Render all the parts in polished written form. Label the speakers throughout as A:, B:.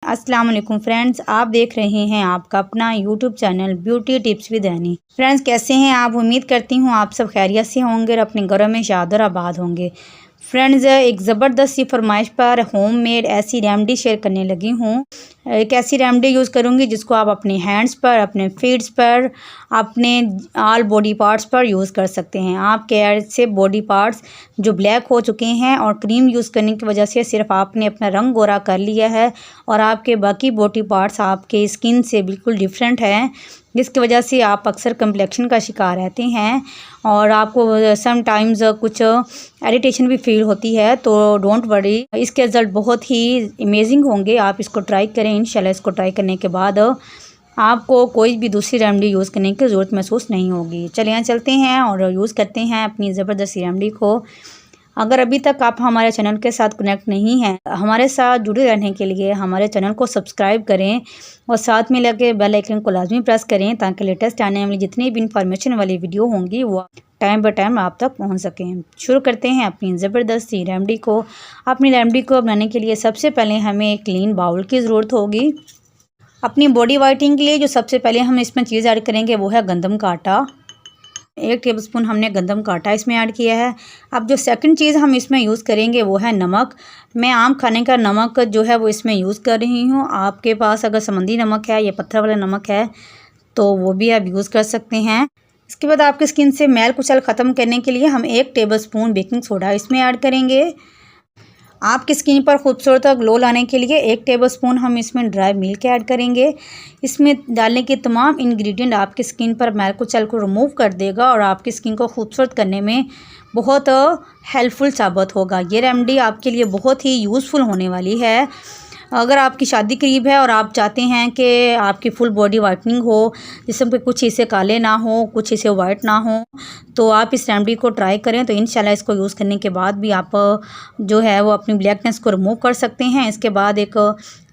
A: अस्सलाम वालेकुम फ्रेंड्स, आप देख रहे हैं आपका अपना YouTube channel beauty tips with any. Friends, कैसे हैं आप? उम्मीद करती हूँ आप सब खैरियत से होंगे और अपने घरों में शाद और आबाद होंगे। फ्रेंड्स, एक ज़बरदस्त सी फरमाइश पर होममेड ऐसी रेमेडी शेयर करने लगी हूँ। एक ऐसी रेमेडी यूज़ करूँगी जिसको आप अपने हैंड्स पर, अपने फीट्स पर, अपने ऑल बॉडी पार्ट्स पर यूज़ कर सकते हैं। आपके ऐसे बॉडी पार्ट्स जो ब्लैक हो चुके हैं और क्रीम यूज़ करने की वजह से सिर्फ आपने अपना रंग गोरा कर लिया है और आपके बाकी बॉडी पार्ट्स आपके स्किन से बिल्कुल डिफरेंट हैं, जिसकी वजह से आप अक्सर कम्प्लेक्शन का शिकार रहते हैं और आपको समटाइम्स कुछ इरिटेशन भी फील होती है। तो डोंट वरी, इसके रिज़ल्ट बहुत ही अमेजिंग होंगे। आप इसको ट्राई करें। इंशाल्लाह इसको ट्राई करने के बाद आपको कोई भी दूसरी रेमेडी यूज़ करने की ज़रूरत महसूस नहीं होगी। चलिए चलते हैं और यूज़ करते हैं अपनी ज़बरदस्त रेमेडी को। अगर अभी तक आप हमारे चैनल के साथ कनेक्ट नहीं हैं, हमारे साथ जुड़े रहने के लिए हमारे चैनल को सब्सक्राइब करें और साथ में लगे बेल आइकन को लाजमी प्रेस करें ताकि लेटेस्ट आने वाली जितनी भी इंफॉर्मेशन वाली वीडियो होंगी वो टाइम बाय टाइम आप तक पहुंच सकें। शुरू करते हैं अपनी ज़बरदस्त रेमेडी को। अपनी रेमेडी को बनाने के लिए सबसे पहले हमें एक क्लीन बाउल की ज़रूरत होगी। अपनी बॉडी वाइटनिंग के लिए जो सबसे पहले हम इसमें चीज़ ऐड करेंगे वो है गंदम का आटा। 1 टेबलस्पून हमने गंदम का आटा इसमें ऐड किया है। अब जो सेकंड चीज़ हम इसमें यूज़ करेंगे वो है नमक। मैं आम खाने का नमक जो है वो इसमें यूज़ कर रही हूँ। आपके पास अगर समुद्री नमक है या पत्थर वाला नमक है तो वो भी आप यूज़ कर सकते हैं। इसके बाद आपकी स्किन से मैल कुचल ख़त्म करने के लिए हम 1 टेबलस्पून बेकिंग सोडा इसमें ऐड करेंगे। आपकी स्किन पर खूबसूरत ग्लो लाने के लिए 1 टेबलस्पून हम इसमें ड्राई मिल्क ऐड करेंगे। इसमें डालने के तमाम इंग्रेडिएंट आपकी स्किन पर मैल कुचल को रिमूव कर देगा और आपकी स्किन को खूबसूरत करने में बहुत हेल्पफुल साबित होगा। ये रेमेडी आपके लिए बहुत ही यूज़फुल होने वाली है। अगर आपकी शादी करीब है और आप चाहते हैं कि आपकी फुल बॉडी वाइटनिंग हो, जिसम के कुछ हिस्से काले ना हो, कुछ हिस्से वाइट ना हो, तो आप इस रेमेडी को ट्राई करें। तो इंशाल्लाह इसको यूज़ करने के बाद भी आप जो है वो अपनी ब्लैकनेस को रिमूव कर सकते हैं। इसके बाद एक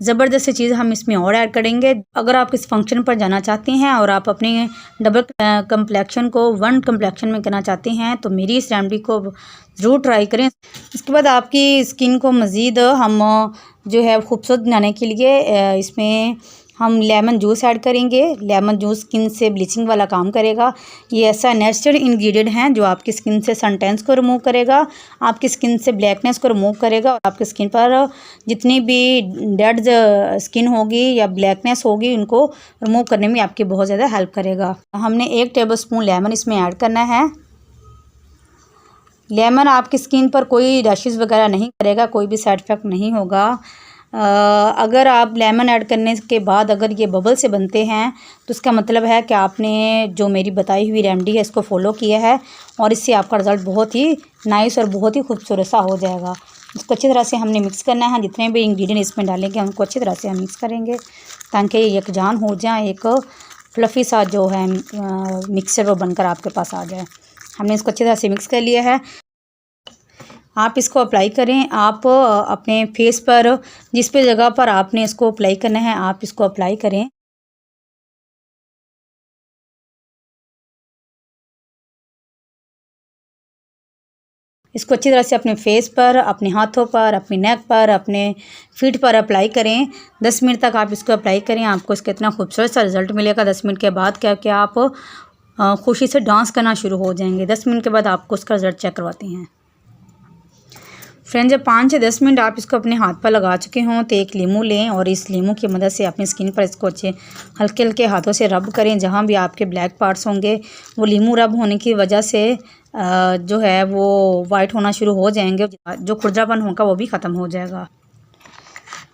A: ज़बरदस्त चीज़ हम इसमें और ऐड करेंगे। अगर आप इस फंक्शन पर जाना चाहते हैं और आप अपने डबल कम्प्लेक्शन को वन कम्प्लेक्शन में करना चाहते हैं तो मेरी इस रेमेडी को ज़रूर ट्राई करें। इसके बाद आपकी स्किन को मज़ीद हम जो है खूबसूरत बनाने के लिए इसमें हम लेमन जूस ऐड करेंगे। लेमन जूस स्किन से ब्लीचिंग वाला काम करेगा। ये ऐसा नेचुरल इंग्रेडिएंट है जो आपकी स्किन से सनटैन्स को रिमूव करेगा, आपकी स्किन से ब्लैकनेस को रिमूव करेगा और आपकी स्किन पर जितनी भी डेड स्किन होगी या ब्लैकनेस होगी उनको रिमूव करने में आपकी बहुत ज़्यादा हेल्प करेगा। हमने 1 टेबलस्पून लेमन इसमें ऐड करना है। लेमन आपकी स्किन पर कोई रैशेज़ वगैरह नहीं करेगा, कोई भी साइड इफ़ेक्ट नहीं होगा। अगर आप लेमन ऐड करने के बाद अगर ये बबल से बनते हैं तो इसका मतलब है कि आपने जो मेरी बताई हुई रेमेडी है इसको फॉलो किया है और इससे आपका रिज़ल्ट बहुत ही नाइस और बहुत ही खूबसूरत सा हो जाएगा। इसको अच्छी तरह से हमने मिक्स करना है। जितने भी इंग्रेडिएंट इसमें डालेंगे उनको अच्छी तरह से हम मिक्स करेंगे ताकि ये यकजान हो जाए, एक फ्लफ़ी सा जो है मिक्सर वो बनकर आपके पास आ जाए। हमने इसको अच्छी तरह से मिक्स कर लिया है। आप इसको अप्लाई करें। आप अपने फेस पर जिस पे जगह पर आपने इसको अप्लाई करना है आप इसको अप्लाई करें। इसको अच्छी तरह से अपने फेस पर, अपने हाथों पर, अपनी नेक पर, अपने फीट पर अप्लाई करें। 10 मिनट तक आप इसको अप्लाई करें। आपको इसका इतना खूबसूरत सा रिज़ल्ट मिलेगा। 10 मिनट के बाद क्या आप खुशी से डांस करना शुरू हो जाएंगे। 10 मिनट के बाद आपको उसका रिज़ल्ट चेक करवाते हैं। फ्रेंड्स, जब 5 से 10 मिनट आप इसको अपने हाथ पर लगा चुके हों तो एक लीमू लें और इस लीमू की मदद से अपनी स्किन पर इसको अच्छे हल्के हल्के हाथों से रब करें। जहाँ भी आपके ब्लैक पार्ट्स होंगे वो लीमू रब होने की वजह से जो है वो वाइट होना शुरू हो जाएंगे। जो खुरदरापन होगा वो भी ख़त्म हो जाएगा।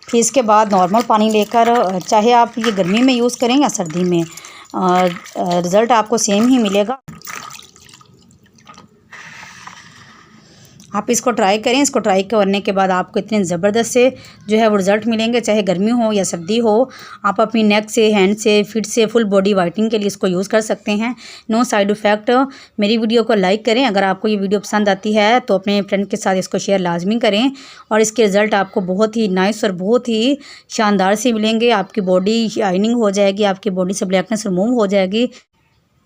A: फिर इसके बाद नॉर्मल पानी लेकर, चाहे आप ये गर्मी में यूज़ करें या सर्दी में, रिज़ल्ट आपको सेम ही मिलेगा। आप इसको ट्राई करें। इसको ट्राई करने के बाद आपको इतने ज़बरदस्त से जो है वो रिज़ल्ट मिलेंगे, चाहे गर्मी हो या सर्दी हो। आप अपनी नेक से, हैंड से, फीट से फुल बॉडी वाइटनिंग के लिए इसको यूज़ कर सकते हैं। No side effect. मेरी वीडियो को लाइक करें। अगर आपको ये वीडियो पसंद आती है तो अपने फ्रेंड के साथ इसको शेयर लाजमी करें और इसके रिज़ल्ट आपको बहुत ही नाइस और बहुत ही शानदार से मिलेंगे। आपकी बॉडी शाइनिंग हो जाएगी, आपकी बॉडी से ब्लैकनेस रिमूव हो जाएगी।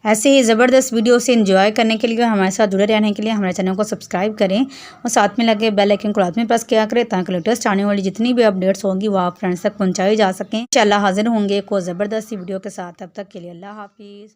A: ऐसे ही ज़बरदस्त वीडियो से एंजॉय करने के लिए, हमारे साथ जुड़े रहने के लिए हमारे चैनल को सब्सक्राइब करें और साथ में लगे बेल आइकन को लाजमी प्रेस किया करें ताकि लेटेस्ट आने वाली जितनी भी अपडेट्स होंगी वो आप फ्रेंड्स तक पहुँचाई जा सकें। इंशाल्लाह हाजिर होंगे एक और ज़बरदस्त वीडियो के साथ। तब तक के लिए अल्लाह हाफिज़।